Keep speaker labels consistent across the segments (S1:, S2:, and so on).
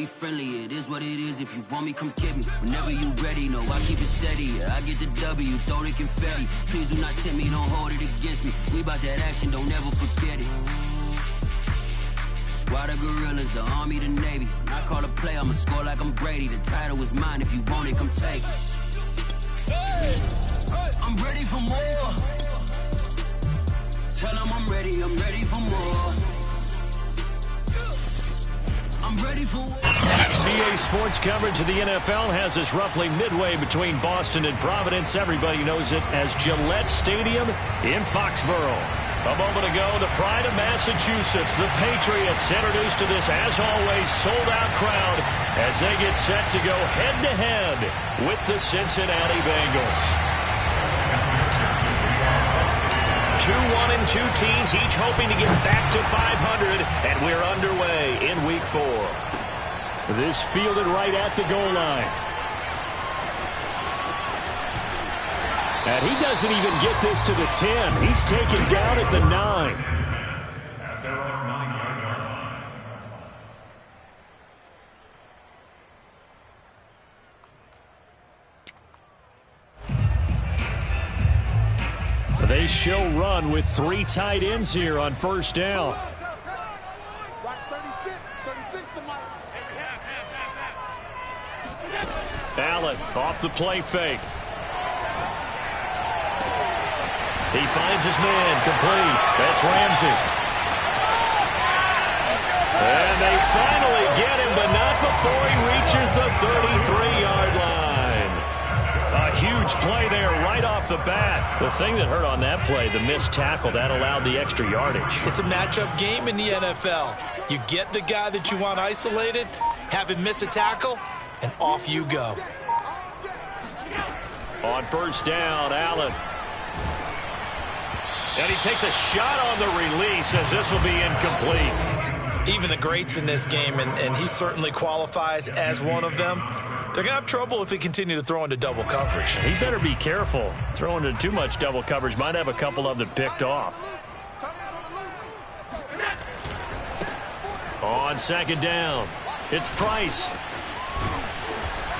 S1: ain't friendly. It is what it is. If you want me, come get me. Whenever you ready, no, I keep it steady. Yeah, I get the W, throw the confetti. Please do not tempt me, don't hold it against me. We about that action, don't ever forget it. Squad of gorillas, the Army, the Navy. When I call a play, I'ma score like I'm Brady. The title is mine. If you want it, come take it. I'm ready for more. Tell them I'm ready for more. I'm ready for more.
S2: NBA sports coverage of the NFL has us roughly midway between Boston and Providence. Everybody knows it as Gillette Stadium in Foxborough. A moment ago, the pride of Massachusetts, the Patriots, introduced to this, as always, sold-out crowd as they get set to go head-to-head with the Cincinnati Bengals. 2-1-2 teams, each hoping to get back to 500, and we're underway in Week 4. This fielded right at the goal line. And he doesn't even get this to the 10. He's taken down at the 9. They show run with 3 tight ends here on first down. Allen off the play fake. He finds his man, complete. That's Ramsey. And they finally get him, but not before he reaches the 33-yard line. A huge play there right off the bat. The thing that hurt on that play, the missed tackle, that allowed the extra yardage.
S3: It's a matchup game in the NFL. You get the guy that you want isolated, have him miss a tackle, and off you go.
S2: On first down, Allen. And he takes a shot on the release as this will be incomplete.
S3: Even the greats in this game, and he certainly qualifies as one of them, they're going to have trouble if they continue to throw into double coverage.
S2: He better be careful. Throwing into too much double coverage might have a couple of them picked off. On second down, it's Price.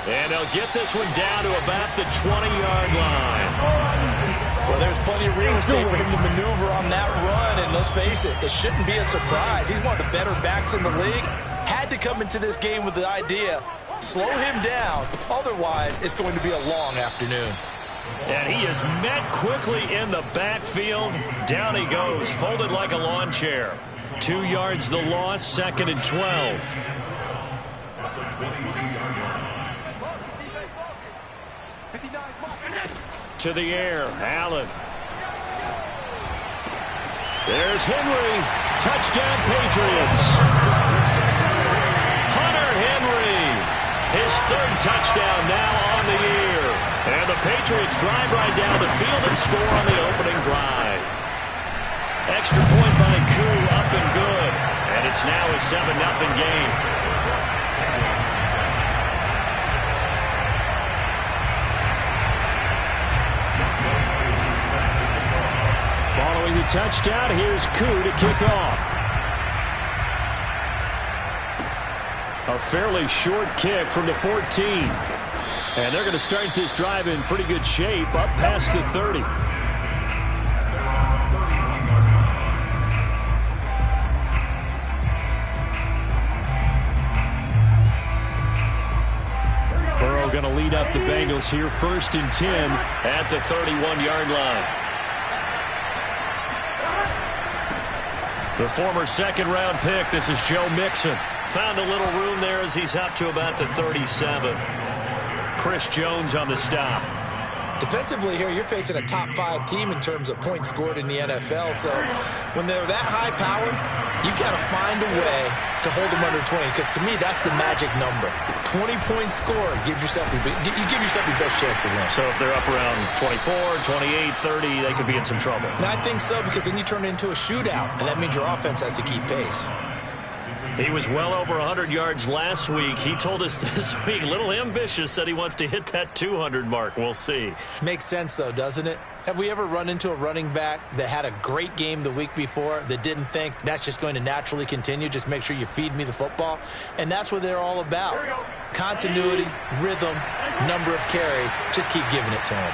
S2: And they'll get this one down to about the 20-yard line.
S3: Well, there's plenty of real estate for him to maneuver on that run, and let's face it, it shouldn't be a surprise. He's one of the better backs in the league. Had to come into this game with the idea, slow him down, otherwise it's going to be a long afternoon.
S2: And he is met quickly in the backfield. Down he goes, folded like a lawn chair. 2 yards the loss, 2nd and 12. To the air, Allen. There's Henry. Touchdown, Patriots. Hunter Henry. His 3rd touchdown now on the year. And the Patriots drive right down the field and score on the opening drive. Extra point by Koo, up and good. And it's now a 7-0 game. Following the touchdown, here's Koo to kick off. A fairly short kick from the 14. And they're going to start this drive in pretty good shape, up past the 30. Burrow going to lead up the Bengals here, 1st and 10 at the 31-yard line. The former 2nd-round pick, this is Joe Mixon. Found a little room there as he's up to about the 37. Chris Jones on the stop.
S3: Defensively here, you're facing a top 5 team in terms of points scored in the NFL. So when they're that high-powered, you've got to find a way to hold them under 20. Because to me, that's the magic number. 20 points scored gives yourself you give yourself your best chance to win.
S2: So if they're up around 24, 28, 30, they could be in some trouble.
S3: And I think so, because then you turn it into a shootout, and that means your offense has to keep pace.
S2: He was well over 100 yards last week. He told us this week, a little ambitious, said he wants to hit that 200 mark. We'll see.
S3: Makes sense, though, doesn't it? Have we ever run into a running back that had a great game the week before that didn't think that's just going to naturally continue? Just make sure you feed me the football. And that's what they're all about. Continuity, rhythm, number of carries. Just keep giving it to them.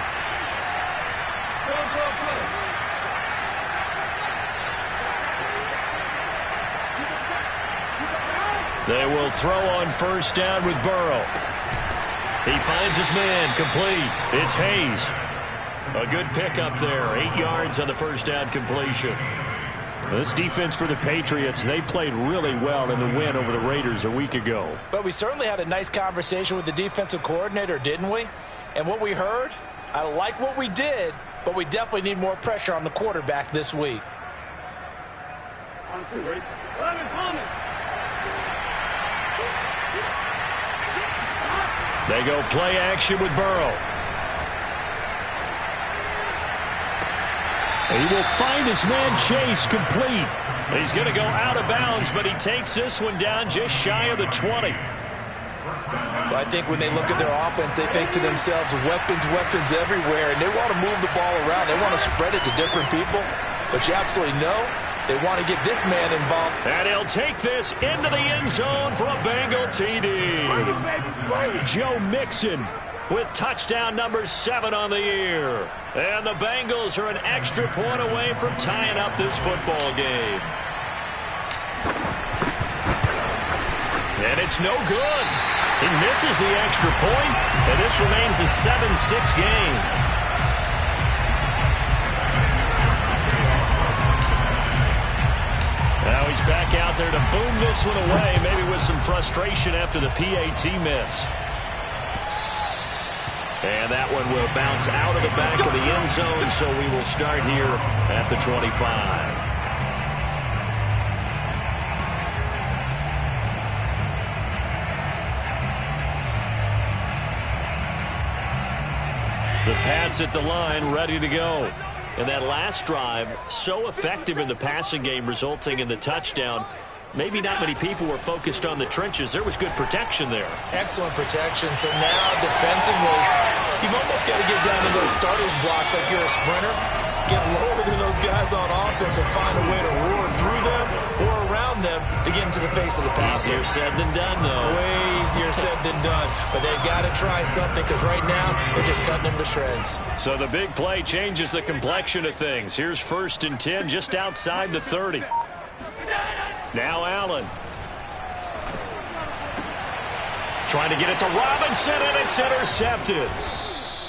S2: They will throw on first down with Burrow. He finds his man, complete. It's Hayes. A good pickup there, 8 yards on the first down completion. This defense for the Patriots, they played really well in the win over the Raiders a week ago.
S3: But we certainly had a nice conversation with the defensive coordinator, didn't we? And what we heard, I like what we did, but we definitely need more pressure on the quarterback this week.
S2: They go play action with Burrow. He will find his man Chase, complete. He's going to go out of bounds, but he takes this one down just shy of the 20.
S3: Well, I think when they look at their offense, they think to themselves, weapons everywhere, and they want to move the ball around. They want to spread it to different people, but you absolutely know they want to get this man involved.
S2: And he'll take this into the end zone for a Bengal TD. Joe Mixon with touchdown number 7 on the year. And the Bengals are an extra point away from tying up this football game. And it's no good. He misses the extra point, and this remains a 7-6 game. Now he's back out there to boom this one away, maybe with some frustration after the PAT miss. And that one will bounce out of the back of the end zone, so we will start here at the 25. The Pats at the line, ready to go. And that last drive, so effective in the passing game, resulting in the touchdown. Maybe not many people were focused on the trenches. There was good protection there.
S3: Excellent protection. So now defensively, you've almost got to get down to those starters blocks like you're a sprinter. Get lower than those guys on offense and find a way to roar through them or around them to get into the face of the passer.
S2: Easier said than done, though.
S3: Way easier said than done. But they've got to try something because right now they're just cutting them to shreds.
S2: So the big play changes the complexion of things. Here's 1st and 10 just outside the 30. Now Allen. Trying to get it to Robinson, and it's intercepted.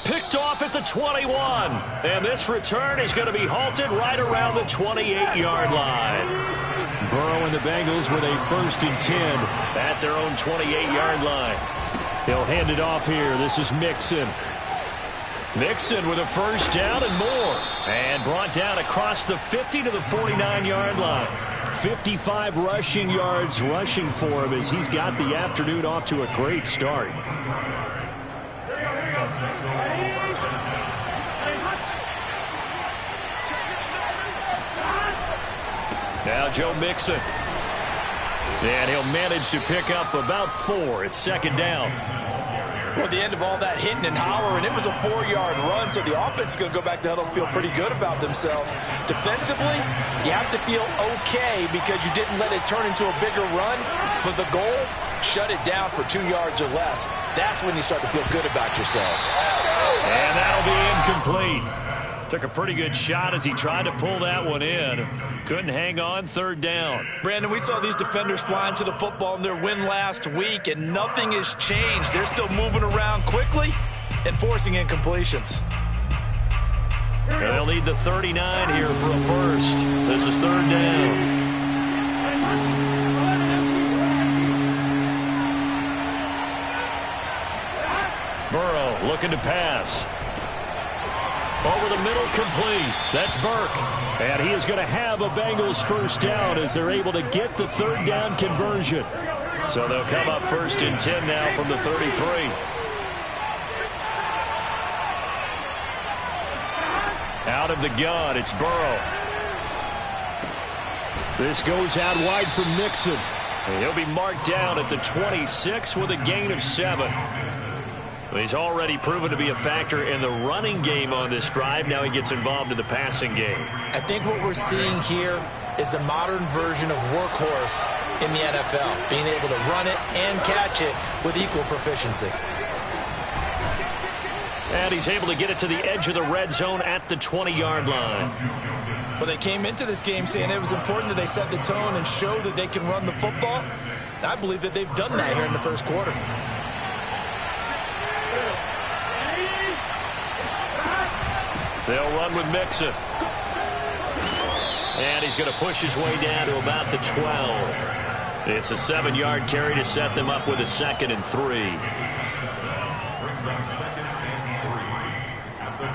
S2: Picked off at the 21. And this return is going to be halted right around the 28-yard line. Burrow and the Bengals with a 1st and 10 at their own 28-yard line. He'll hand it off here. This is Mixon. Mixon with a first down and more. And brought down across the 50 to the 49-yard line. 55 rushing yards rushing for him as he's got the afternoon off to a great start. Now Joe Mixon. And he'll manage to pick up about 4. It's 2nd down.
S3: Well, at the end of all that hitting and hollering, it was a 4-yard run, so the offense is going to go back to huddle and feel pretty good about themselves. Defensively, you have to feel okay because you didn't let it turn into a bigger run, but the goal, shut it down for 2 yards or less. That's when you start to feel good about yourselves.
S2: And that'll be incomplete. Took a pretty good shot as he tried to pull that one in. Couldn't hang on, 3rd down.
S3: Brandon, we saw these defenders flying to the football in their win last week, and nothing has changed. They're still moving around quickly and forcing incompletions.
S2: And they'll need the 39 here for a first. This is 3rd down. Burrow looking to pass. Over the middle, complete. That's Burke. And he is going to have a Bengals first down as they're able to get the 3rd down conversion. So they'll come up 1st and 10 now from the 33. Out of the gun, it's Burrow. This goes out wide for Mixon. And he'll be marked down at the 26 with a gain of 7. Well, he's already proven to be a factor in the running game on this drive. Now he gets involved in the passing game.
S3: I think what we're seeing here is the modern version of workhorse in the NFL, being able to run it and catch it with equal proficiency.
S2: And he's able to get it to the edge of the red zone at the 20-yard line.
S3: Well, they came into this game saying it was important that they set the tone and show that they can run the football. And I believe that they've done that here in the first quarter.
S2: They'll run with Mixon. And he's going to push his way down to about the 12. It's a 7-yard carry to set them up with a 2nd and 3. Brings up 2nd and 3 at the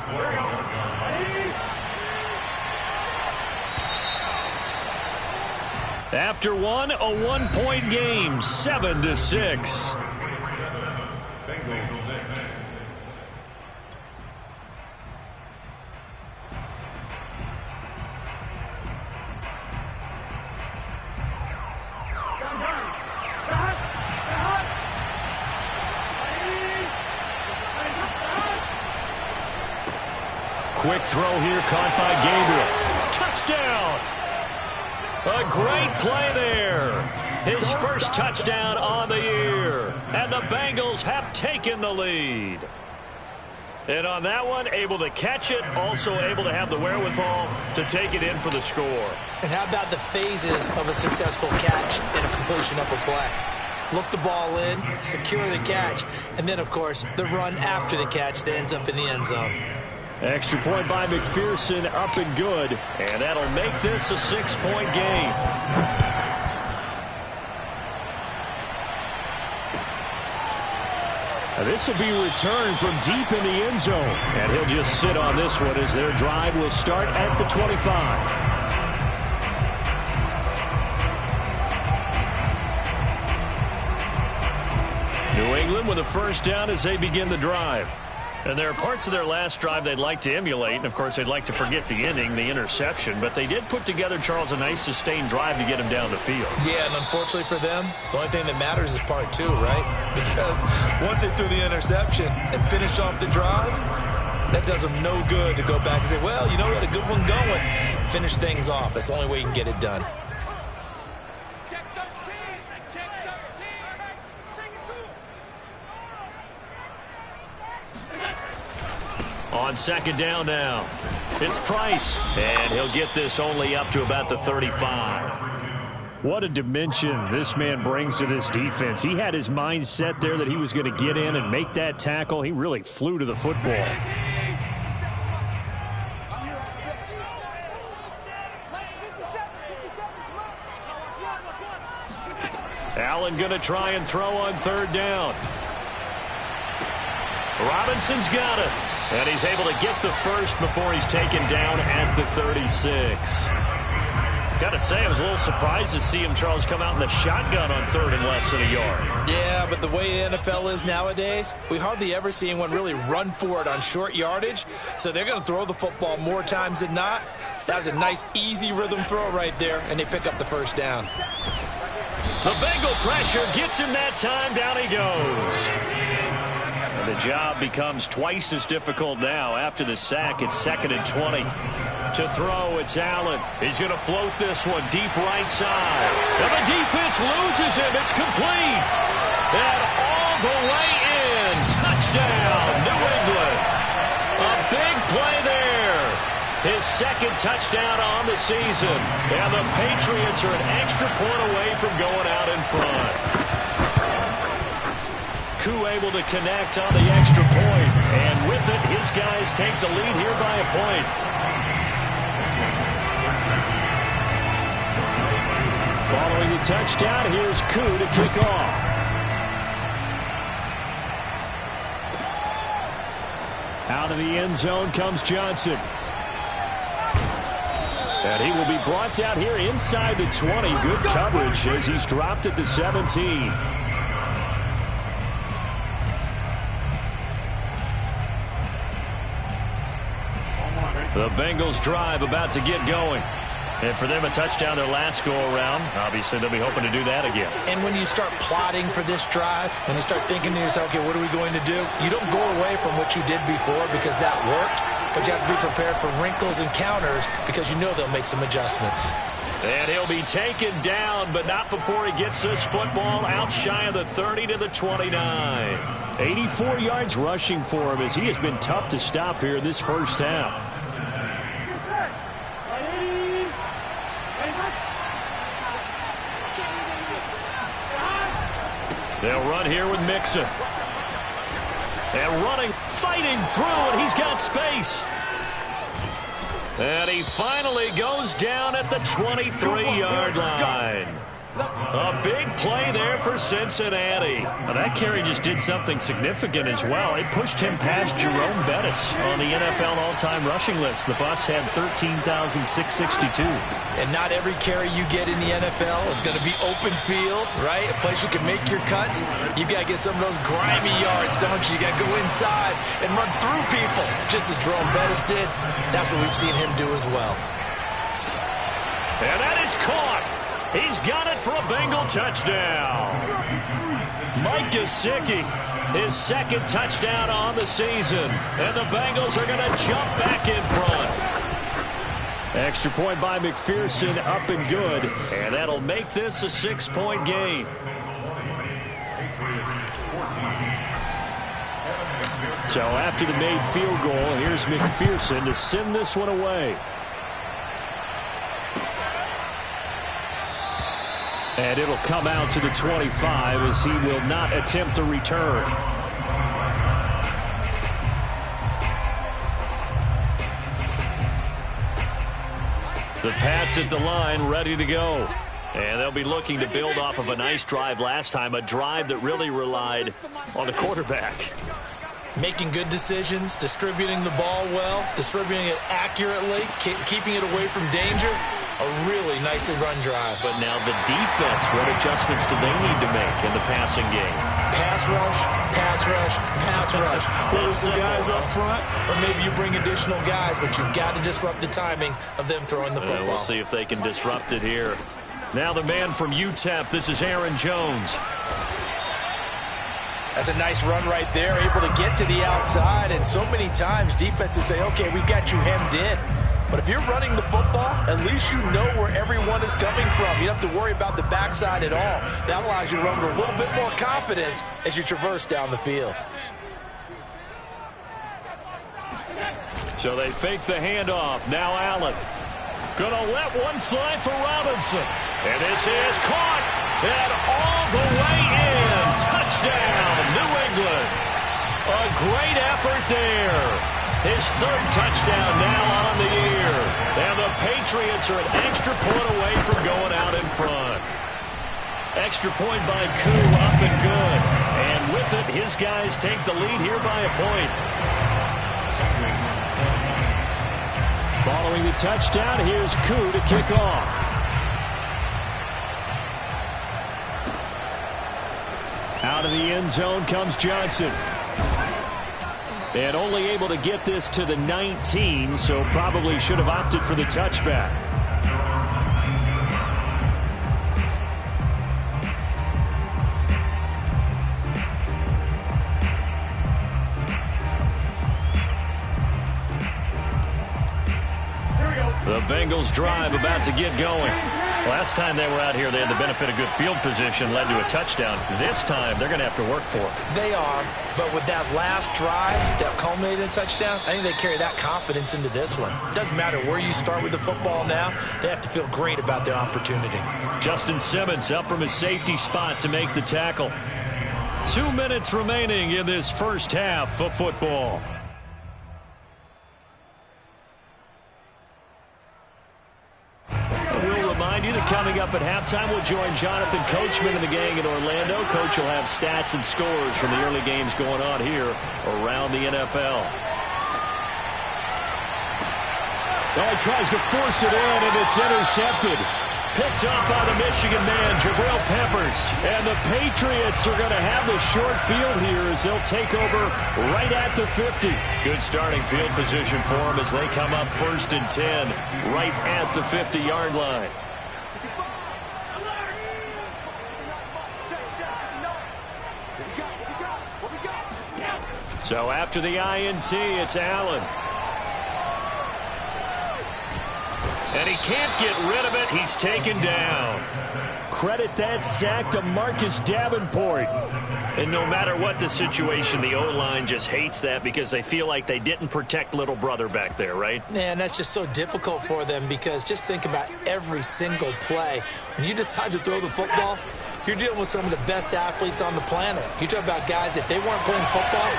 S2: 12. After one, a 1-point game, 7-6. Bengals 6. Quick throw here, caught by Gabriel. Touchdown! A great play there. His first touchdown on the year. And the Bengals have taken the lead. And on that one, able to catch it, also able to have the wherewithal to take it in for the score.
S3: And how about the phases of a successful catch and a completion of a play? Look the ball in, secure the catch, and then, of course, the run after the catch that ends up in the end zone.
S2: Extra point by McPherson, up and good. And that'll make this a 6-point game. This will be returned from deep in the end zone. And he'll just sit on this one as their drive will start at the 25. New England with a first down as they begin the drive. And there are parts of their last drive they'd like to emulate. And, of course, they'd like to forget the ending, the interception. But they did put together, Charles, a nice sustained drive to get him down the field. Yeah, and unfortunately for them, the only thing that matters is part 2, right? Because once they threw the interception and finished off the drive, that does them no good to go back and say, well, you know, we had a good one going. Finish things off. That's the only way you can get it done. On second down now, it's Price, and he'll get this only up to about the 35. What a dimension this man brings to this defense. He had his mind set there that he was going to get in and make that tackle. He really flew to the football. Allen going to try and throw on third down. Robinson's got it. And he's able to get the first before he's taken down at the 36. Got to say, I was a little surprised to see him, Charles, come out in the shotgun on third and less than a yard. Yeah, but the way the NFL is nowadays, we hardly ever see anyone really run for it on short yardage. So they're going to throw the football more times than not. That was a nice, easy rhythm throw right there, and they pick up the first down. The Bengal pressure gets him that time. Down he goes. The job becomes twice as difficult now. After the sack, it's 2nd and 20. To throw, it's Allen. He's going to float this one deep right side. And the defense loses him. It's complete. And all the way in. Touchdown, New England. A big play there. His second touchdown on the season. And the Patriots are an extra point away from going out in front. Koo able to connect on the extra point. And with it, his guys take the lead here by a point. Following the touchdown, here's Koo to kick off. Out of the end zone comes Johnson. And he will be brought down here inside the 20. Good coverage as he's dropped at the 17. The Bengals drive about to get going. And for them, a touchdown their last go-around. Obviously, they'll be hoping to do that again.
S3: And when you start plotting for this drive, when you start thinking to yourself, okay, what are we going to do? You don't go away from what you did before because that worked, but you have to be prepared for wrinkles and counters because you know they'll make some adjustments.
S2: And he'll be taken down, but not before he gets this football out shy of the 30 to the 29. 84 yards rushing for him as he has been tough to stop here in this first half. They'll run here with Mixon. And running, fighting through, and he's got space. And he finally goes down at the 23-yard line. A big play there for Cincinnati. Now that carry just did something significant as well. It pushed him past Jerome Bettis on the NFL all-time rushing list. The bus had 13,662.
S3: And not every carry you get in the NFL is going to be open field, right? A place you can make your cuts. You've got to get some of those grimy yards, don't you? You got to go inside and run through people, just as Jerome Bettis did. That's what we've seen him do as well.
S2: And that is caught. He's got it for a Bengal touchdown. Mike Gesicki, his second touchdown on the season. And the Bengals are going to jump back in front. Extra point by McPherson, up and good. And that'll make this a 6-point game. So after the made field goal, here's McPherson to send this one away. And it'll come out to the 25 as he will not attempt a return. The Pats at the line, ready to go. And they'll be looking to build off of a nice drive last time, a drive that really relied on the quarterback.
S3: Making good decisions, distributing the ball well, distributing it accurately, keeping it away from danger. A really nicely run drive.
S2: But now the defense, what adjustments do they need to make in the passing game?
S3: Pass rush, pass rush, pass rush. Whether it's the guys up front or maybe you bring additional guys, but you've got to disrupt the timing of them throwing the football.
S2: We'll see if they can disrupt it here. Now the man from UTEP, this is Aaron Jones.
S3: That's a nice run right there, able to get to the outside, and so many times defenses say, okay, we've got you hemmed in. But if you're running the football, at least you know where everyone is coming from. You don't have to worry about the backside at all. That allows you to run with a little bit more confidence as you traverse down the field.
S2: So they fake the handoff. Now Allen. Gonna let one fly for Robinson. And this is caught. And all the way in. Touchdown, New England. A great effort there. His third touchdown now on the year. And the Patriots are an extra point away from going out in front. Extra point by Koo, up and good. And with it, his guys take the lead here by a point. Following the touchdown, here's Koo to kick off. Out of the end zone comes Johnson. And only able to get this to the 19, so probably should have opted for the touchback. The Bengals drive about to get going. Last time they were out here, they had the benefit of good field position, led to a touchdown. This time, they're going to have to work for it.
S3: They are, but with that last drive that culminated in a touchdown, I think they carry that confidence into this one. It doesn't matter where you start with the football now. They have to feel great about their opportunity.
S2: Justin Simmons up from his safety spot to make the tackle. 2 minutes remaining in this first half of football. Coming up at halftime, we'll join Jonathan Coachman and the gang in Orlando. Coach will have stats and scores from the early games going on here around the NFL.
S4: Well, he tries to force it in, and it's intercepted.
S2: Picked off by the Michigan man, Jabril Peppers. And the Patriots are going to have the short field here as they'll take over right at the 50. Good starting field position for them as they come up 1st and 10 right at the 50-yard line. So after the INT, it's Allen. And he can't get rid of it. He's taken down. Credit that sack to Marcus Davenport. And no matter what the situation, the O-line just hates that because they feel like they didn't protect little brother back there, right?
S3: Man, that's just so difficult for them because just think about every single play. When you decide to throw the football, you're dealing with some of the best athletes on the planet. You talk about guys, if they weren't playing football,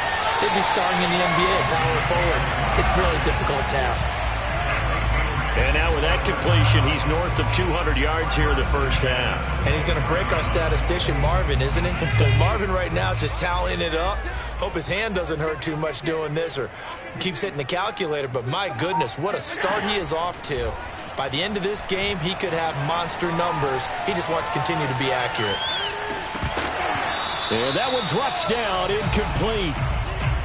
S3: they'd be starring in the NBA and power forward. It's a really difficult task.
S2: And now with that completion, he's north of 200 yards here in the first half.
S3: And he's going to break our statistician, Marvin, isn't he? Because Marvin right now is just tallying it up. Hope his hand doesn't hurt too much doing this or keeps hitting the calculator. But my goodness, what a start he is off to. By the end of this game, he could have monster numbers. He just wants to continue to be accurate.
S2: And that one drops down, incomplete.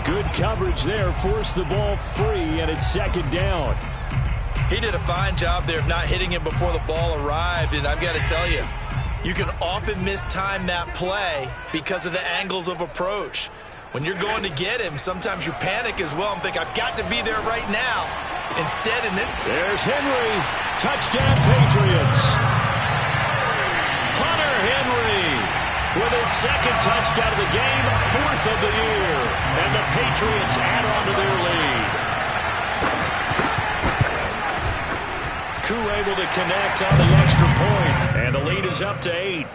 S2: Good coverage there, forced the ball free, and it's 2nd down.
S3: He did a fine job there of not hitting it before the ball arrived, and I've got to tell you, you can often mistime that play because of the angles of approach. When you're going to get him, sometimes you panic as well and think, I've got to be there right now. Instead, in this...
S2: There's Henry. Touchdown, Patriots. Hunter Henry with his 2nd touchdown of the game, 4th of the year. And the Patriots add on to their lead. Koo able to connect on the extra point, and the lead is up to 8.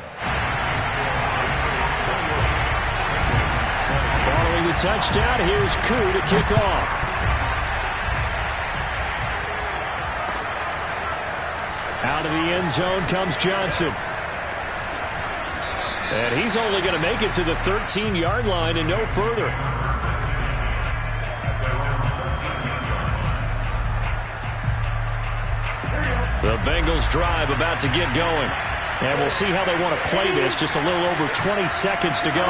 S2: Following the touchdown, here's Koo to kick off. Out of the end zone comes Johnson. And he's only going to make it to the 13-yard line and no further. The Bengals drive about to get going. And we'll see how they want to play this. Just a little over 20 seconds to go.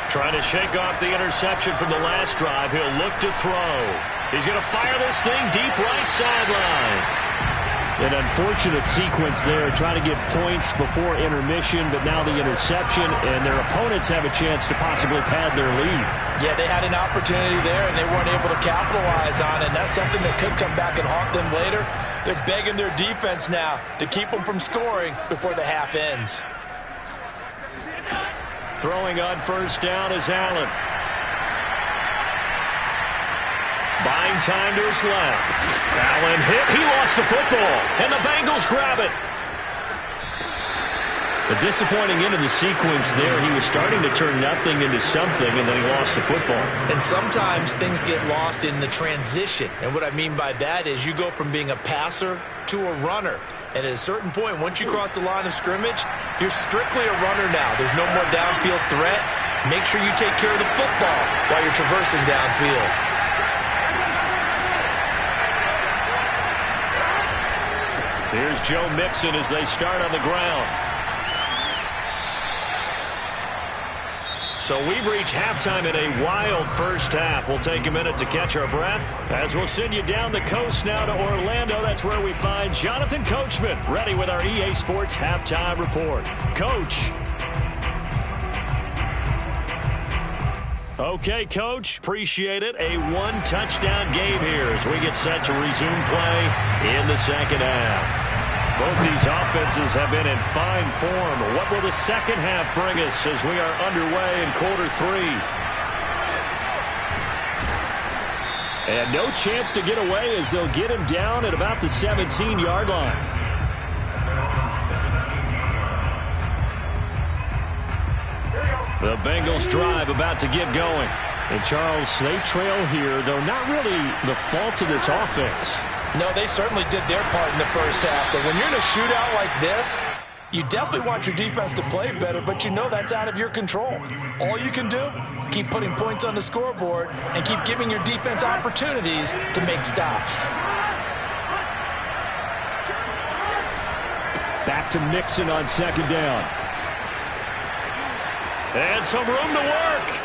S2: Trying to shake off the interception from the last drive. He'll look to throw. He's going to fire this thing deep right sideline. An unfortunate sequence there, trying to get points before intermission, but now the interception, and their opponents have a chance to possibly pad their lead.
S3: Yeah, they had an opportunity there, and they weren't able to capitalize on it, and that's something that could come back and haunt them later. They're begging their defense now to keep them from scoring before the half ends.
S2: Throwing on 1st down is Allen. Buying time to his left. Allen hit. He lost the football. And the Bengals grab it. A disappointing end of the sequence there. He was starting to turn nothing into something, and then he lost the football.
S3: And sometimes things get lost in the transition. And what I mean by that is you go from being a passer to a runner. And at a certain point, once you cross the line of scrimmage, you're strictly a runner now. There's no more downfield threat. Make sure you take care of the football while you're traversing downfield.
S2: Here's Joe Mixon as they start on the ground. So we've reached halftime in a wild first half. We'll take a minute to catch our breath as we'll send you down the coast now to Orlando. That's where we find Jonathan Coachman ready with our EA Sports Halftime Report. Coach. Okay, Coach, appreciate it. A one-touchdown game here as we get set to resume play in the second half. Both these offenses have been in fine form. What will the second half bring us as we are underway in quarter 3? And no chance to get away as they'll get him down at about the 17-yard line. The Bengals drive about to get going. And, Charles, they trail here, though not really the fault of this offense.
S3: No, they certainly did their part in the first half. But when you're in a shootout like this, you definitely want your defense to play better, but you know that's out of your control. All you can do, keep putting points on the scoreboard and keep giving your defense opportunities to make stops.
S2: Back to Mixon on second down. And some room to work.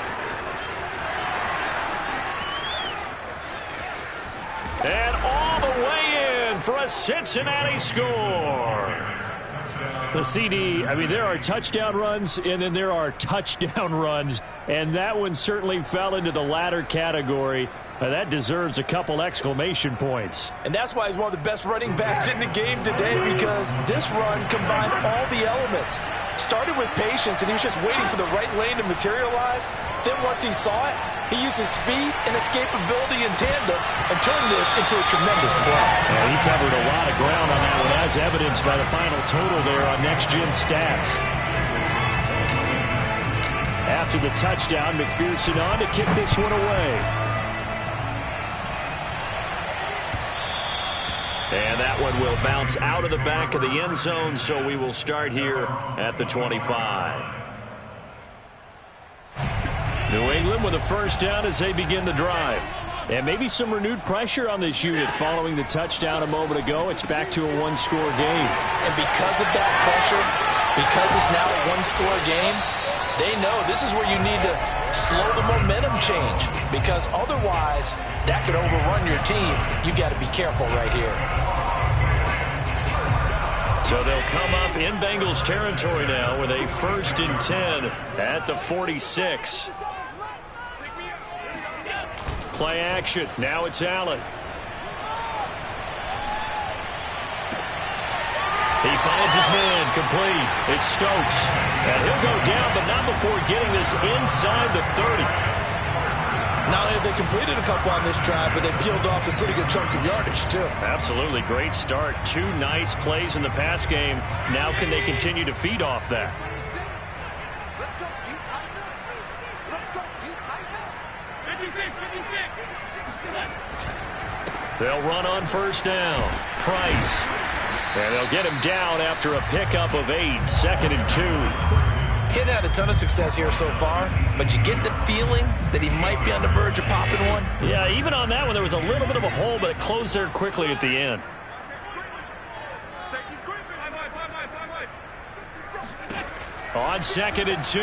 S2: And all the way in for a Cincinnati score. The CD, I mean, there are touchdown runs, and then there are touchdown runs. And that one certainly fell into the latter category. That deserves a couple exclamation points.
S3: And that's why he's one of the best running backs in the game today, because this run combined all the elements. Started with patience, and he was just waiting for the right lane to materialize. Then once he saw it, he used his speed and escapability in tandem and turned this into a tremendous play.
S2: Yeah, he covered a lot of ground on that one, as evidenced by the final total there on Next Gen Stats. After the touchdown, McPherson on to kick this one away. And that one will bounce out of the back of the end zone, so we will start here at the 25. New England with a first down as they begin the drive. And maybe some renewed pressure on this unit following the touchdown a moment ago. It's back to a one-score game.
S3: And because of that pressure, because it's now a one-score game, they know this is where you need to slow the momentum change, because otherwise that could overrun your team. You got to be careful right here.
S2: So they'll come up in Bengals territory now with a 1st and 10 at the 46. Play action. Now it's Allen. He finds his man complete. It's Stokes. And he'll go down, but not before getting this inside the 30.
S3: Not only have they completed a couple on this drive, but they peeled off some pretty good chunks of yardage, too.
S2: Absolutely. Great start. 2 nice plays in the pass game. Now can they continue to feed off that?
S4: Let's go. You tighten up. Let's go. You tighten up. 56.
S2: They'll run on first down. Price. And they'll get him down after a pickup of 8. 2nd and 2.
S3: He's had a ton of success here so far, but you get the feeling that he might be on the verge of popping one.
S2: Yeah, even on that one, there was a little bit of a hole, but it closed there quickly at the end. On 2nd and 2,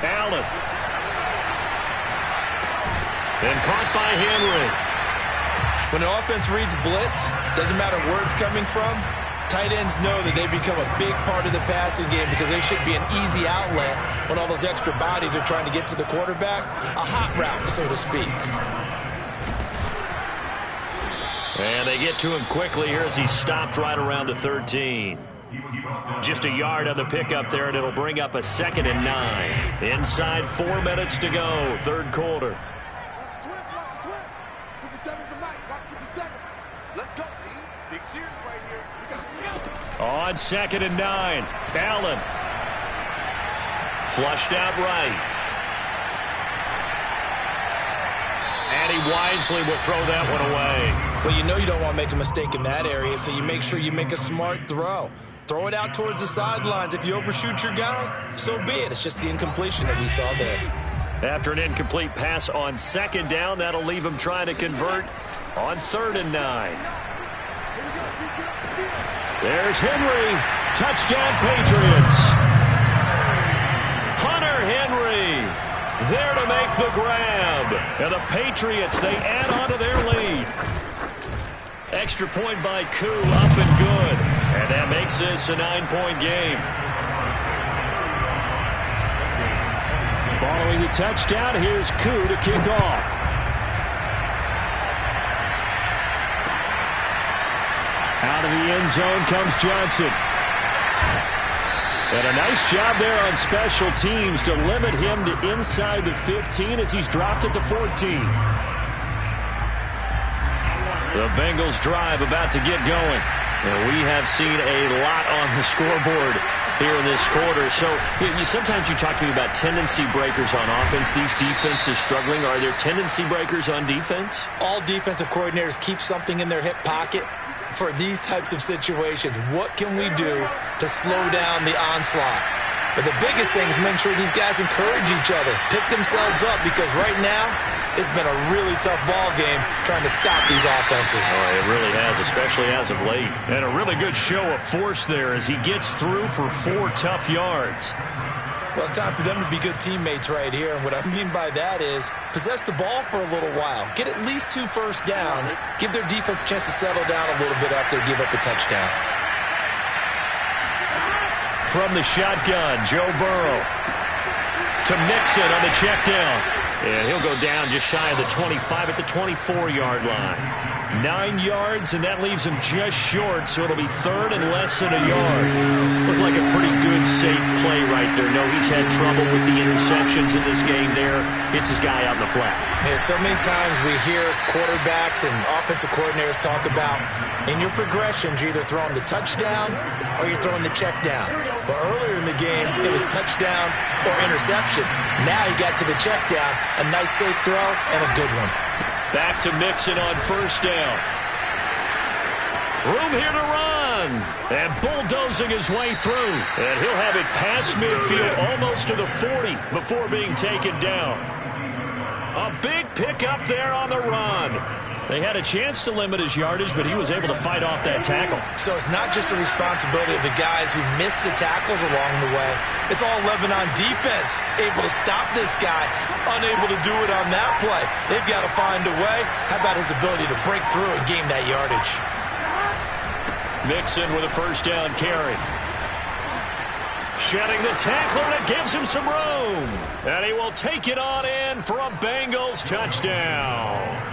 S2: Allen. Then caught by Henry.
S3: When the offense reads blitz, doesn't matter where it's coming from, tight ends know that they become a big part of the passing game, because they should be an easy outlet when all those extra bodies are trying to get to the quarterback. A hot route, so to speak.
S2: And they get to him quickly here as he stopped right around the 13. Just a yard on the pickup there, and it'll bring up a 2nd and 9. Inside 4 minutes to go, 3rd quarter.
S4: Twist. 57's the mic. Watch 57. Let's go, D. Big series right here. We got
S2: On 2nd and 9, Allen. Flushed out right. And he wisely will throw that one away.
S3: Well, you know you don't want to make a mistake in that area, so you make sure you make a smart throw. Throw it out towards the sidelines. If you overshoot your guy, so be it. It's just the incompletion that we saw there.
S2: After an incomplete pass on 2nd down, that'll leave him trying to convert on 3rd and 9. There's Henry. Touchdown, Patriots. Hunter Henry there to make the grab. And the Patriots, they add on to their lead. Extra point by Koo, up and good. And that makes this a 9-point game. Following the touchdown, here's Koo to kick off. Out of the end zone comes Johnson. And a nice job there on special teams to limit him to inside the 15 as he's dropped at the 14. The Bengals drive about to get going. And we have seen a lot on the scoreboard here in this quarter. So sometimes you talk to me about tendency breakers on offense. These defenses struggling. Are there tendency breakers on defense?
S3: All defensive coordinators keep something in their hip pocket for these types of situations. What can we do to slow down the onslaught? But the biggest thing is make sure these guys encourage each other, pick themselves up, because right now it's been a really tough ball game trying to stop these offenses.
S2: Oh, it really has, especially as of late. And a really good show of force there as he gets through for 4 tough yards.
S3: Well, it's time for them to be good teammates right here. And what I mean by that is possess the ball for a little while. Get at least 2 first downs. Give their defense a chance to settle down a little bit after they give up a touchdown.
S2: From the shotgun, Joe Burrow to Mixon on the check down. And he'll go down just shy of the 25 at the 24-yard line. 9 yards, and that leaves him just short, so it'll be 3rd and less than a yard. Looked like a pretty good, safe play right there. No, he's had trouble with the interceptions in this game there. Hits his guy out in the flat.
S3: Yeah, so many times we hear quarterbacks and offensive coordinators talk about in your progressions, you're either throwing the touchdown or you're throwing the check down. But earlier in the game, it was touchdown or interception. Now he got to the check down, a nice safe throw, and a good one.
S2: Back to Mixon on first down. Room here to run. And bulldozing his way through. And he'll have it past midfield almost to the 40 before being taken down. A big pickup there on the run. They had a chance to limit his yardage, but he was able to fight off that tackle.
S3: So it's not just the responsibility of the guys who missed the tackles along the way. It's all 11 on defense, able to stop this guy, unable to do it on that play. They've got to find a way. How about his ability to break through and gain that yardage?
S2: Mixon with a first down carry. Shedding the tackler, and it gives him some room. And he will take it on in for a Bengals touchdown.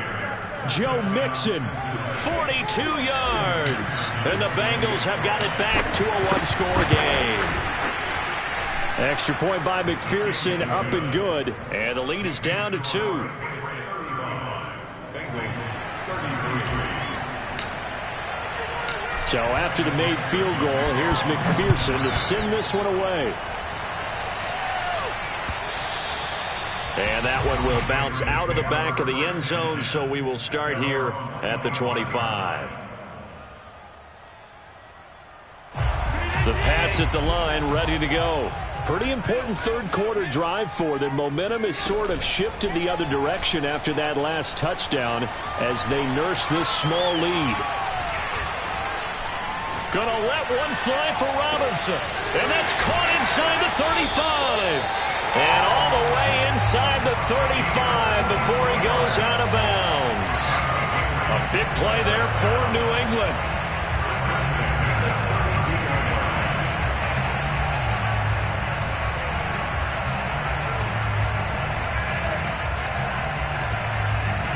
S2: Joe Mixon, 42 yards. And the Bengals have got it back to a 1-score game. Extra point by McPherson, up and good. And the lead is down to 2. So after the made field goal, here's McPherson to send this one away. And that one will bounce out of the back of the end zone, so we will start here at the 25. The Pats at the line, ready to go. Pretty important third quarter drive for them. Momentum has sort of shifted the other direction after that last touchdown as they nurse this small lead. Gonna let one fly for Robinson. And that's caught inside the 35. And all the way inside the 35 before he goes out of bounds. A big play there for New England.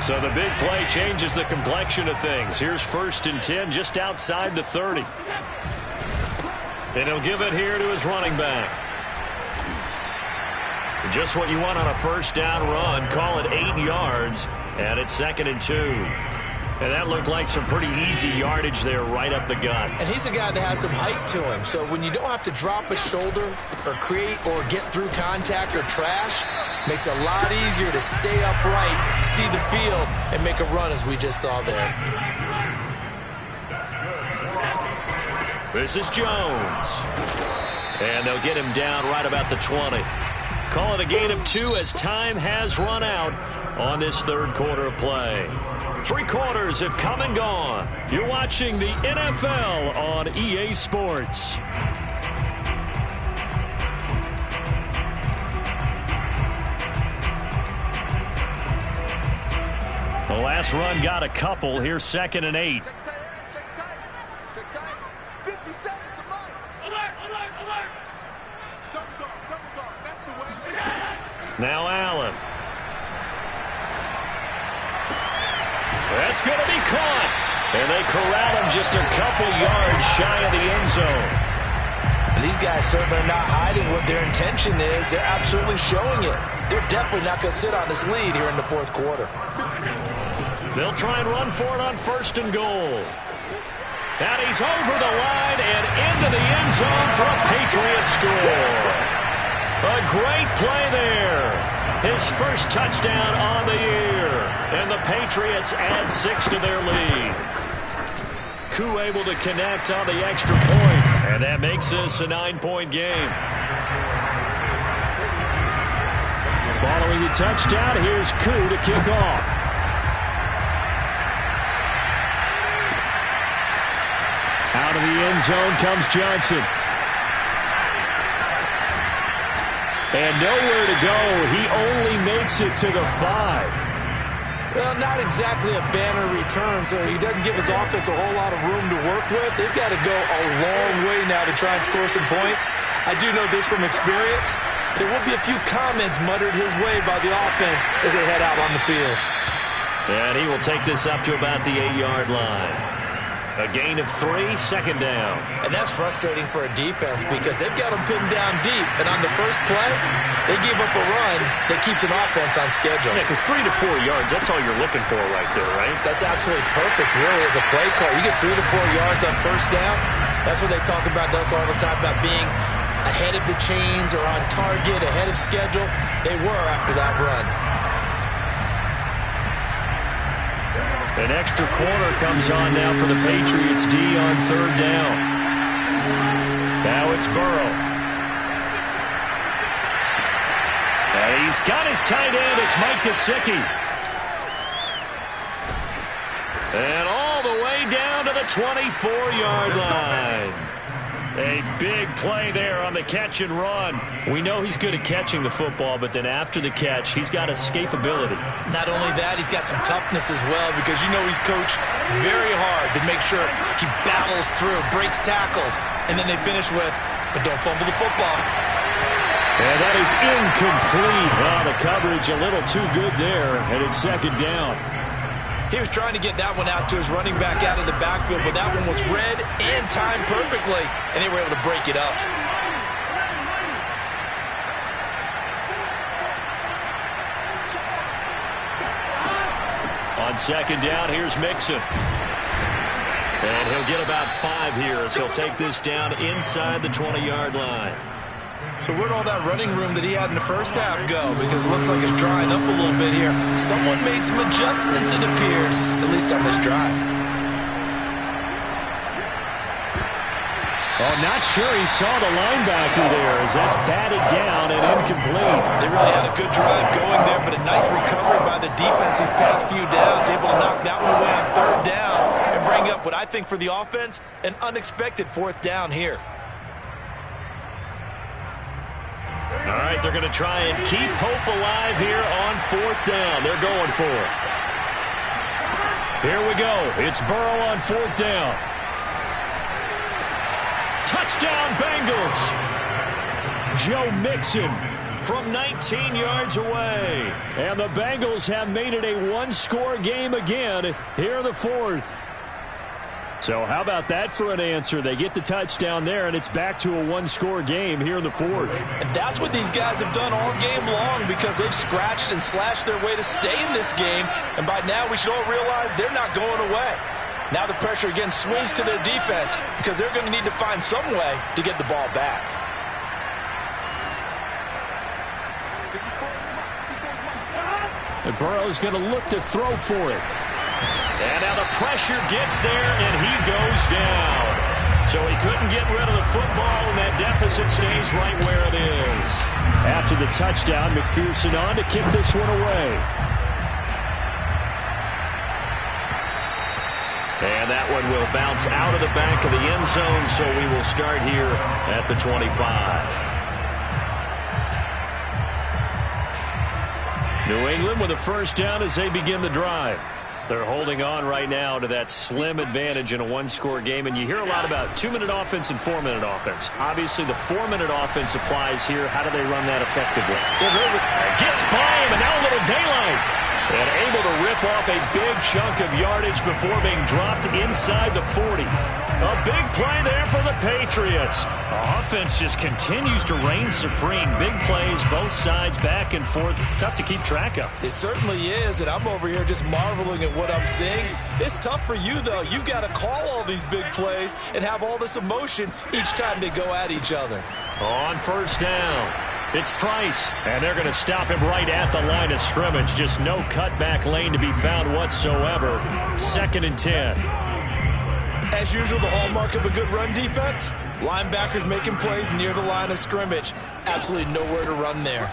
S2: So the big play changes the complexion of things. Here's 1st and 10 just outside the 30. And he'll give it here to his running back. Just what you want on a first down run. Call it 8 yards. And it's 2nd and 2. And that looked like some pretty easy yardage there right up the gut.
S3: And he's a guy that has some height to him. So when you don't have to drop a shoulder or create or get through contact or trash, makes it a lot easier to stay upright, see the field, and make a run as we just saw there.
S2: This is Jones. And they'll get him down right about the 20. Call it a gain of 2 as time has run out on this third quarter of play. 3 quarters have come and gone. You're watching the NFL on EA Sports. The last run got a couple. Here's 2nd and 8. Now Allen. That's going to be caught. And they corral him just a couple yards shy of the end zone.
S3: And these guys certainly are not hiding what their intention is. They're absolutely showing it. They're definitely not going to sit on this lead here in the 4th quarter.
S2: They'll try and run for it on 1st and goal. And he's over the line and into the end zone for a Patriot score. A great play there. His first touchdown on the year. And the Patriots add 6 to their lead. Koo able to connect on the extra point. And that makes this a 9-point game. Following the touchdown, here's Koo to kick off. Out of the end zone comes Johnson. And nowhere to go. He only makes it to the 5.
S3: Well, not exactly a banner return, so he doesn't give his offense a whole lot of room to work with. They've got to go a long way now to try and score some points. I do know this from experience. There will be a few comments muttered his way by the offense as they head out on the field.
S2: And he will take this up to about the 8-yard line. A gain of 3, second down.
S3: And that's frustrating for a defense because they've got them pinned down deep. And on the first play, they give up a run that keeps an offense on schedule.
S2: Yeah, because 3 to 4 yards, that's all you're looking for right there, right?
S3: That's absolutely perfect, really, as a play call. You get 3 to 4 yards on first down. That's what they talk about us all the time, about being ahead of the chains or on target, ahead of schedule. They were after that run.
S2: An extra corner comes on now for the Patriots D on third down. Now it's Burrow. And he's got his tight end. It's Mike Gesicki. And all the way down to the 24-yard line. A big play there on the catch and run. We know he's good at catching the football, but then after the catch, he's got escapability.
S3: Not only that, he's got some toughness as well because you know he's coached very hard to make sure he battles through, breaks tackles, and then they finish with, but don't fumble the football.
S2: And that is incomplete. Well, the coverage a little too good there, and it's second down.
S3: He was trying to get that one out to his running back out of the backfield, but that one was read and timed perfectly, and they were able to break it up.
S2: On second down, here's Mixon. And he'll get about 5 here as he'll take this down inside the 20-yard line.
S3: So where'd all that running room that he had in the first half go? Because it looks like it's drying up a little bit here. Someone made some adjustments, it appears, at least on this drive.
S2: Oh, not sure he saw the linebacker there as that's batted down and incomplete.
S3: They really had a good drive going there, but a nice recovery by the defense these past few downs, able to knock that one away on third down and bring up what I think for the offense, an unexpected fourth down here.
S2: All right, they're going to try and keep hope alive here on fourth down. They're going for it. Here we go. It's Burrow on fourth down. Touchdown, Bengals. Joe Mixon from 19 yards away. And the Bengals have made it a one-score game again here in the fourth. So how about that for an answer? They get the touchdown there, and it's back to a one-score game here in the fourth.
S3: And that's what these guys have done all game long because they've scratched and slashed their way to stay in this game. And by now we should all realize they're not going away. Now the pressure again swings to their defense because they're going to need to find some way to get the ball back.
S2: And Burrow's going to look to throw for it. And now the pressure gets there, and he goes down. So he couldn't get rid of the football, and that deficit stays right where it is. After the touchdown, McPherson on to kick this one away. And that one will bounce out of the back of the end zone, so we will start here at the 25. New England with a first down as they begin the drive. They're holding on right now to that slim advantage in a one-score game. And you hear a lot about 2-minute offense and 4-minute offense. Obviously, the 4-minute offense applies here. How do they run that effectively? Gets by him, and now a little daylight. And able to rip off a big chunk of yardage before being dropped inside the 40. A big play there for the Patriots. The offense just continues to reign supreme. Big plays, both sides, back and forth. Tough to keep track of.
S3: It certainly is, and I'm over here just marveling at what I'm seeing. It's tough for you, though. You've got to call all these big plays and have all this emotion each time they go at each other.
S2: On first down, it's Price, and they're going to stop him right at the line of scrimmage. Just no cutback lane to be found whatsoever. 2nd and 10.
S3: As usual, the hallmark of a good run defense, linebackers making plays near the line of scrimmage. Absolutely nowhere to run there.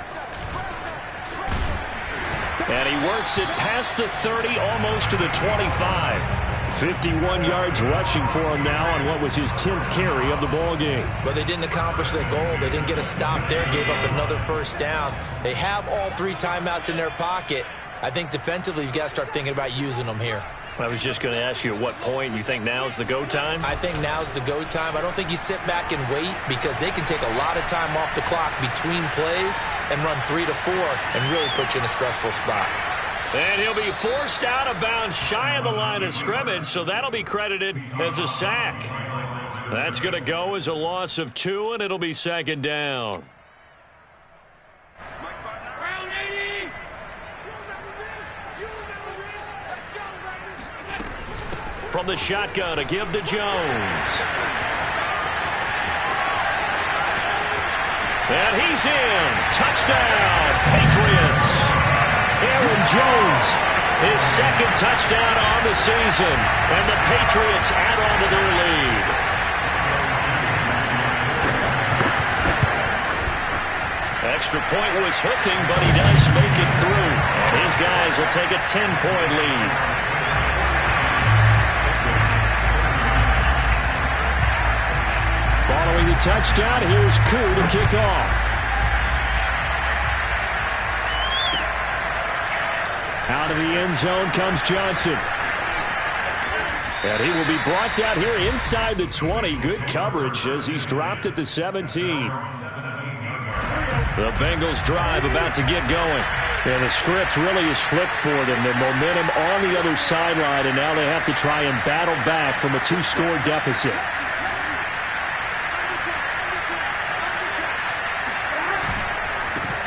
S2: And he works it past the 30, almost to the 25. 51 yards rushing for him now on what was his 10th carry of the ball game.
S3: But they didn't accomplish their goal. They didn't get a stop there, gave up another first down. They have all 3 timeouts in their pocket. I think defensively you've got to start thinking about using them here.
S2: I was just going to ask you at what point you think now's the go time?
S3: I think now's the go time. I don't think you sit back and wait because they can take a lot of time off the clock between plays and run 3 to 4 and really put you in a stressful spot.
S2: And he'll be forced out of bounds shy of the line of scrimmage, so that'll be credited as a sack. That's going to go as a loss of 2, and it'll be second down. From the shotgun, a give to Jones. And he's in. Touchdown, Patriots. Aaron Jones, his second touchdown on the season. And the Patriots add on to their lead. Extra point was hooking, but he does make it through. And his guys will take a 10-point lead. Following the touchdown, here's Koo to kick off. Out of the end zone comes Johnson. And he will be brought down here inside the 20. Good coverage as he's dropped at the 17. The Bengals drive about to get going. And the script really is flipped for them. The momentum on the other sideline, and now they have to try and battle back from a 2-score deficit.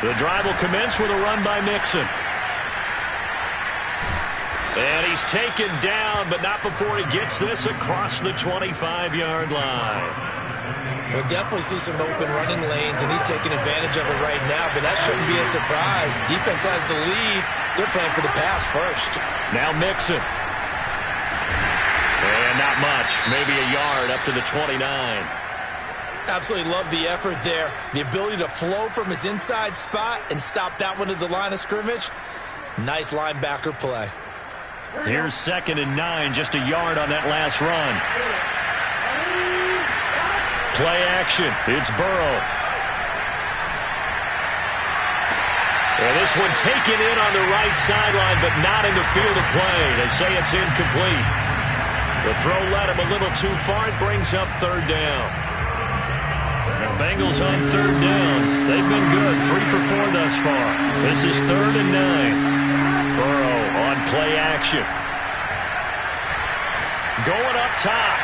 S2: The drive will commence with a run by Mixon. And he's taken down, but not before he gets this across the 25-yard line.
S3: We'll definitely see some open running lanes, and he's taking advantage of it right now, but that shouldn't be a surprise. Defense has the lead. They're playing for the pass first.
S2: Now Mixon. And not much. Maybe a yard up to the 29.
S3: Absolutely love the effort there. The ability to flow from his inside spot and stop that one at the line of scrimmage. Nice linebacker play.
S2: Here's 2nd and 9, just a yard on that last run. Play action. It's Burrow. And this one taken in on the right sideline, but not in the field of play. They say it's incomplete. The throw led him a little too far. It brings up 3rd down. Now Bengals on 3rd down. They've been good. 3 for 4 thus far. This is 3rd and 9. Burrow on play action. Going up top.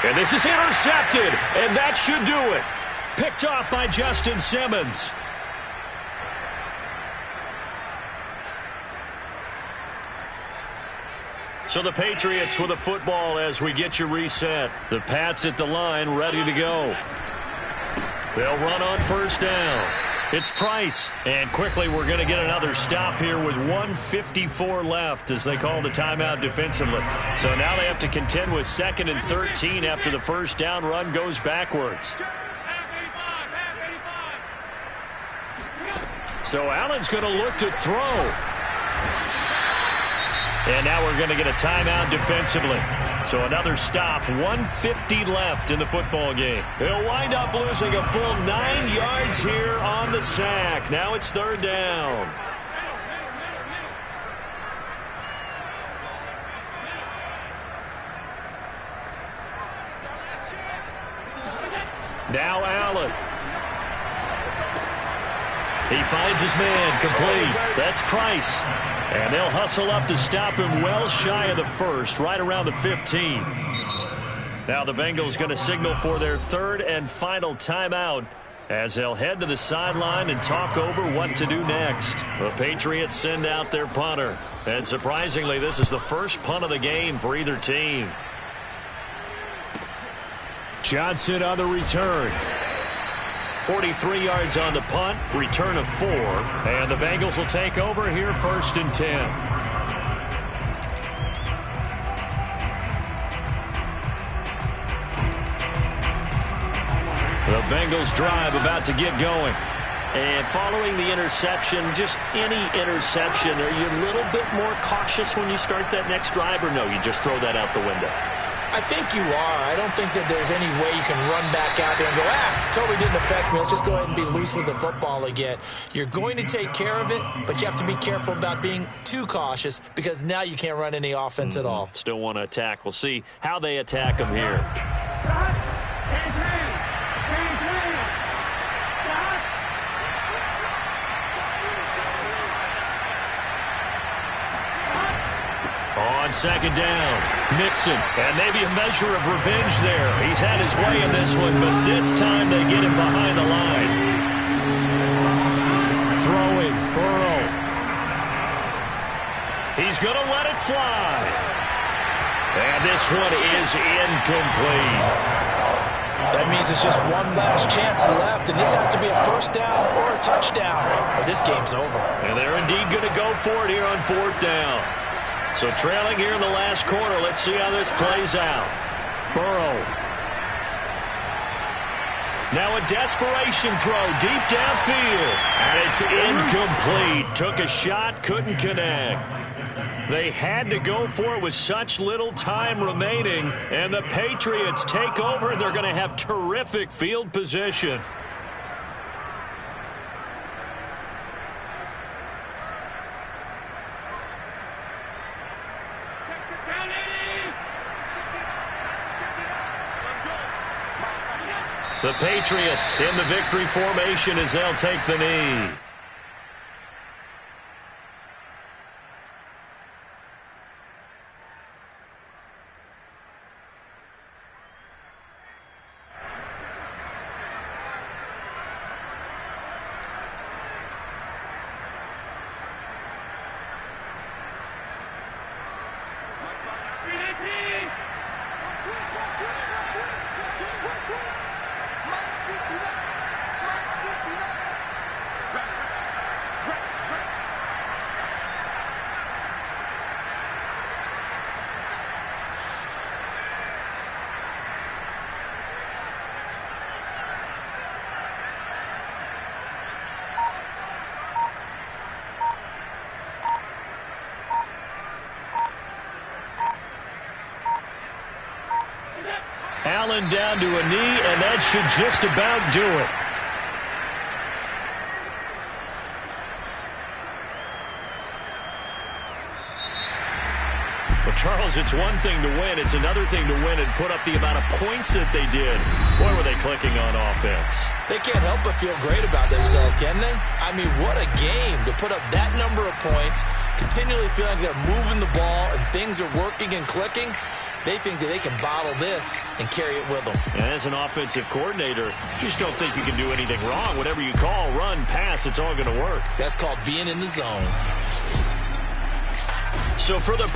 S2: And this is intercepted. And that should do it. Picked off by Justin Simmons. So the Patriots with the football as we get you reset. The Pats at the line, ready to go. They'll run on 1st down. It's Price. And quickly we're going to get another stop here with 1:54 left as they call the timeout defensively. So now they have to contend with 2nd and 13 after the 1st down run goes backwards. So Allen's going to look to throw. And now we're going to get a timeout defensively. So another stop, 1:50 left in the football game. He'll wind up losing a full 9 yards here on the sack. Now it's 3rd down. Now Allen. He finds his man, complete. That's Price. And they'll hustle up to stop him well shy of the 1st, right around the 15. Now the Bengals going to signal for their 3rd and final timeout as they'll head to the sideline and talk over what to do next. The Patriots send out their punter. And surprisingly, this is the first punt of the game for either team. Johnson on the return. 43 yards on the punt, return of 4, and the Bengals will take over here 1st and 10. The Bengals drive about to get going. And following the interception, just any interception, are you a little bit more cautious when you start that next drive, or no, you just throw that out the window?
S3: I think you are. I don't think that there's any way you can run back out there and go, totally didn't affect me. Let's just go ahead and be loose with the football again. You're going to take care of it, but you have to be careful about being too cautious because now you can't run any offense at all.
S2: Still want to attack. We'll see how they attack them here. On second down, Mixon, and maybe a measure of revenge there. He's had his way in this one, but this time they get him behind the line. Throwing, Burrow. He's going to let it fly. And this one is incomplete.
S3: That means it's just one last chance left, and this has to be a first down or a touchdown, or this game's over.
S2: And they're indeed going to go for it here on fourth down. So trailing here in the last quarter, let's see how this plays out. Burrow. Now a desperation throw deep downfield. And it's incomplete. Took a shot, couldn't connect. They had to go for it with such little time remaining. And the Patriots take over, and they're going to have terrific field position. The Patriots in the victory formation as they'll take the knee. Allen down to a knee, and that should just about do it. Well, Charles, it's one thing to win. It's another thing to win and put up the amount of points that they did. Boy, were they clicking on offense.
S3: They can't help but feel great about themselves, can they? I mean, what a game to put up that number of points, continually feeling like they're moving the ball and things are working and clicking. They think that they can bottle this and carry it with them.
S2: And as an offensive coordinator, you just don't think you can do anything wrong. Whatever you call, run, pass, it's all going to work.
S3: That's called being in the zone.
S2: So for the